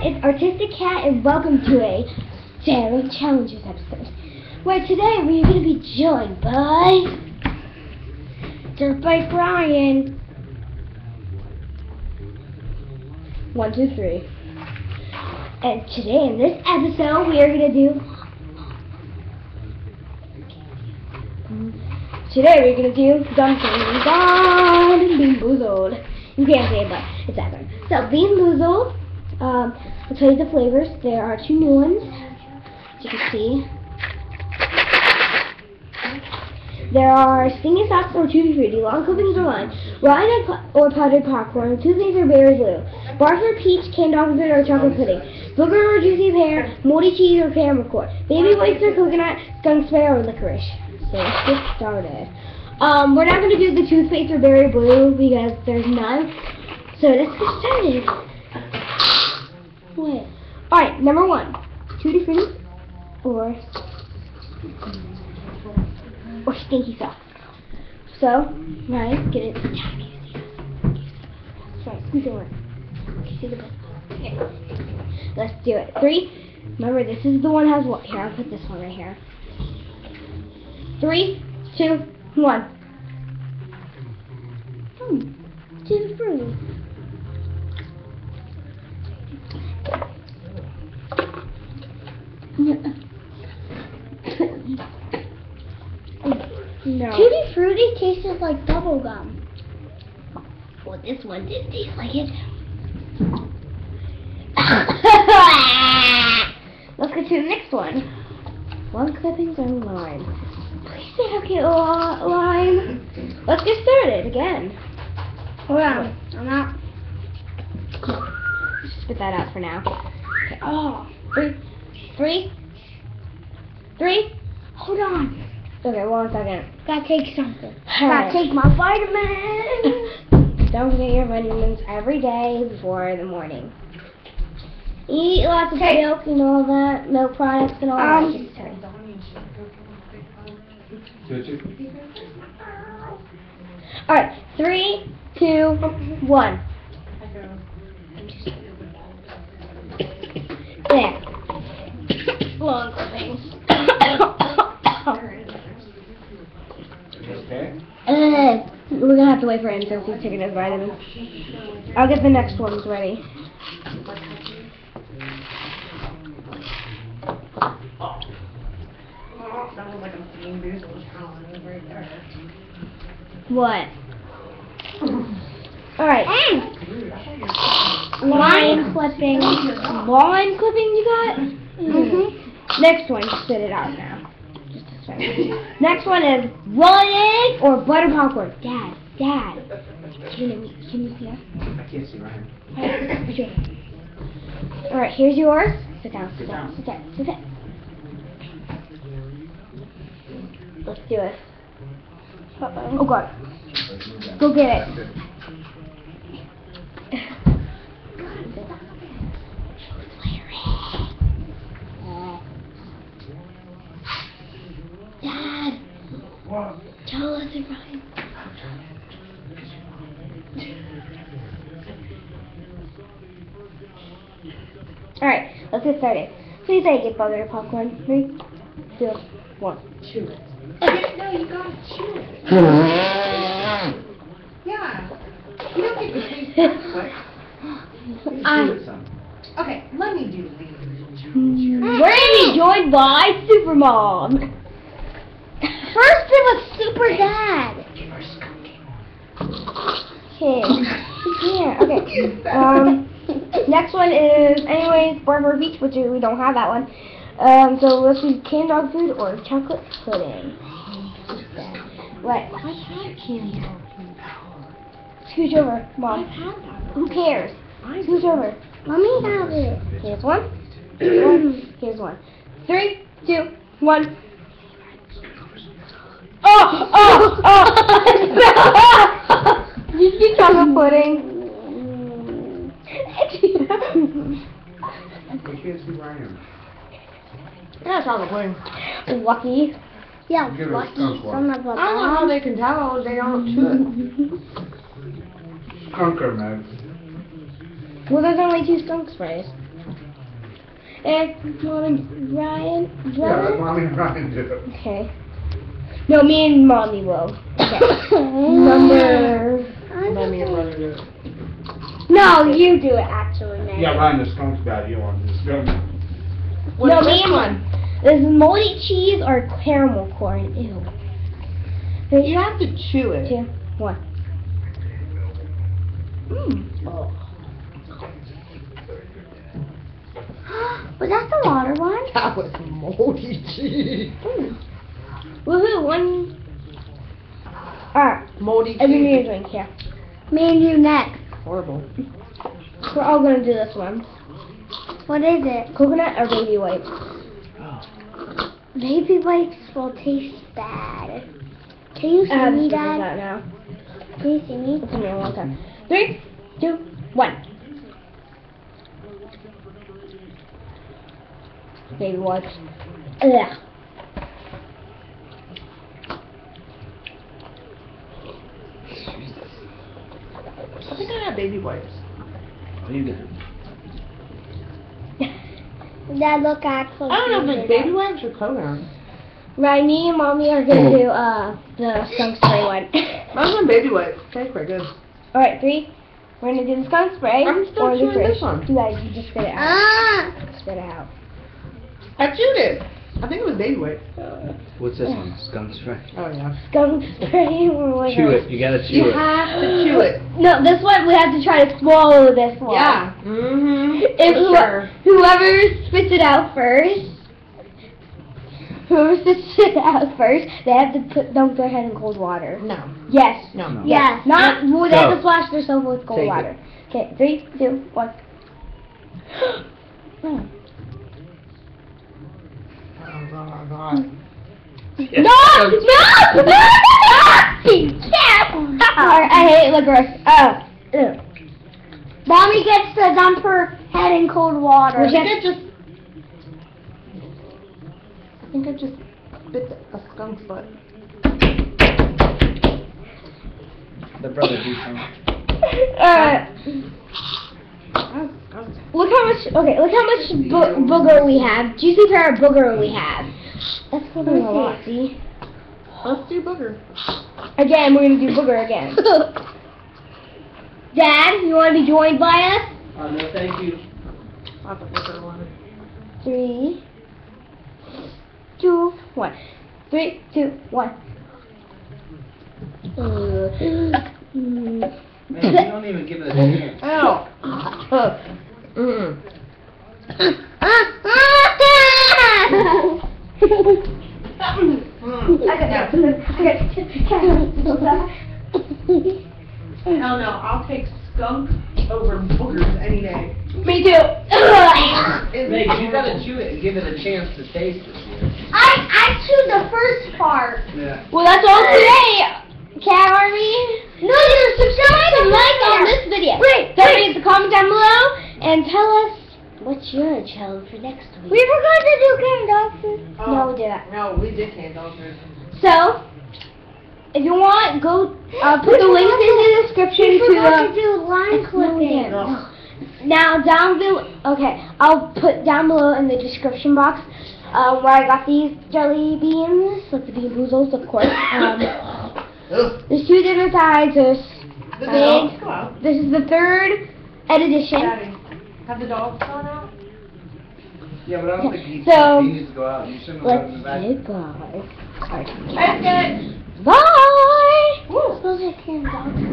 it's Artisticcat and welcome to a Daring Challenges episode. Where today we're going to be joined by Dirtbike Brian. 1, 2, 3. And today in this episode we are going to do Daffin and Bean Boozled. You can't say it, but it's Daffin. So Bean Boozled. I'll tell you the flavors. There are 2 new ones, as you can see. There are stingy socks or tutti frutti, long clippings or lime, rotten or powdered popcorn, toothpaste or berry blue, barford peach, canned dog food or chocolate pudding, booger or juicy pear, moldy cheese or caramel corn, baby wipes or coconut, skunk spray or licorice. So let's get started. We're not going to do the toothpaste or berry blue because there's none. So let's get started. Wait. Alright, number 1. Tutti frutti or stinky socks. So, right, get it. Sorry, squeeze over. Okay, see the best. Okay. Let's do it. 3. Remember, this is the one that has what? Here, I'll put this one right here. 3, 2, 1. Tutti frutti. No. Tutti frutti tastes like bubble gum. Well, this one didn't taste like it. Let's get to the next one. 1 clippings and lime. Please say okay, lime. Let's get started again. Hold on. I'm not. Just spit that out for now. Okay. Oh, 3. Hold on. Okay, 1 second. Gotta take something. Gotta take my vitamins. Don't forget your vitamins every day before the morning. Eat lots of milk and all that, milk products and all that. Alright, 3, 2, 1. There. Long clippings. We're gonna have to wait for him since he's taking his vitamins. I'll get the next ones ready. What? Alright. Line clipping. Line clipping you got? Next one, spit it out now. Next one is rolled egg or butter popcorn. Dad. Can you see us? I can't see Ryan. Alright, here's yours. Sit down. Let's do it. Oh God. Go get it. Dad, tell us it, Ryan. Alright, let's get started. Please say get butter popcorn. 3, 2, 1. Chew it. No, you gotta chew it. Yeah. You don't get to taste that quick. Okay, let me do these. We're going to be joined by Supermom. First it was Super Dad. Okay. Next one is, anyways, barford peach, which we don't have that one. So let's do canned dog food or chocolate pudding. What? I've had canned dog food. Scooch over, Mom. I've had that. Who cares? Scooch over. Let me have it. Here's one. Here's one. 3, 2, 1. Oh! Did you see chocolate pudding? I can't see Ryan. That's chocolate pudding. Lucky. Yeah, lucky. Son of a I don't know how they can tell. They don't chew it. Conquer, man. Well, there's only 2 skunk sprays. And Mom and Ryan. Yeah, let Mommy and Ryan do it. Okay. No, me and Mommy will. Okay. Number. Let me and brother do it. No, you do it actually, man. Yeah, Ryan, the skunk's bad. You want the skunk? No, me and one. This is moldy cheese or caramel corn. Ew. You have to chew it. 2, 1. Oh. Was that the water one? That was moldy cheese. Woohoo, one. Alright. Moldy And then me a cheese. drink, yeah. Me and you next. Horrible. We're all gonna do this one. What is it? Coconut or baby wipes? Baby wipes will taste bad. Can you see me, Dad? That now. Can you see me? It's been a long time. 3, 2, 1. Baby wipes. Ugh. I think I have baby wipes. What are you doing? Dad, look actually. I don't know if it's baby wipes or coconut. Right, me and Mommy are gonna do the skunk spray one. Mine's on baby wipes. Tastes pretty good. Alright, 3. We're gonna do the skunk spray. I'm still or the chewing fish. this one. You guys, you just spit it out. Spit it out. I chewed it. I think it was baby wipes. What's this one? Skunk spray. Oh yeah. Skunk spray. Chew it. You gotta chew You it. have to chew it. No, this one we have to try to swallow this one. Yeah. Mm-hmm. If Sure. whoever spits it out first, they have to dunk their head in cold water. No. Yes. No. No. Yes. Not. Well, they have Go. to splash themselves with cold Take water. Okay. 3, 2, 1. Oh God. No! No! I hate licorice. Mommy gets to dump her head in cold water. I think I just bit a skunk's butt. The brother do something. Look how much. Okay, look how much booger we have. Juicy pear booger we have. That's gonna be a lot. See. Let's do booger. Again, we're gonna do booger again. Dad, you want to be joined by us? No, thank you. I'll have a booger one. 3, 2, 1. 3, 2, 1. Man, you don't even give it a chance. Ow. Mm. Hell no, I'll take skunk over boogers any day. Me too. Meg, you gotta chew it and give it a chance to taste it. I chewed the first part. Yeah. Well, that's all today, Cat Army. No, you're subscribe and like on this video. Don't forget to comment down below and tell us what's your challenge for next week. We forgot to do canned dog food. Oh. No, we did that. No, we did canned dog food. So, if you want, go put the links in the description to do line clipping. No. Now down below, okay, I'll put down below in the description box where I got these jelly beans, like the bean boozles, of course. There's 2 different sizes. There's The big. dogs go out. This is the 3rd edition. Daddy, have the dogs gone out? Yeah, but I don't think he So, needs to go out. You shouldn't have Let's left him back. say bye. That's it. Bye. Woo. Those are canned dog food.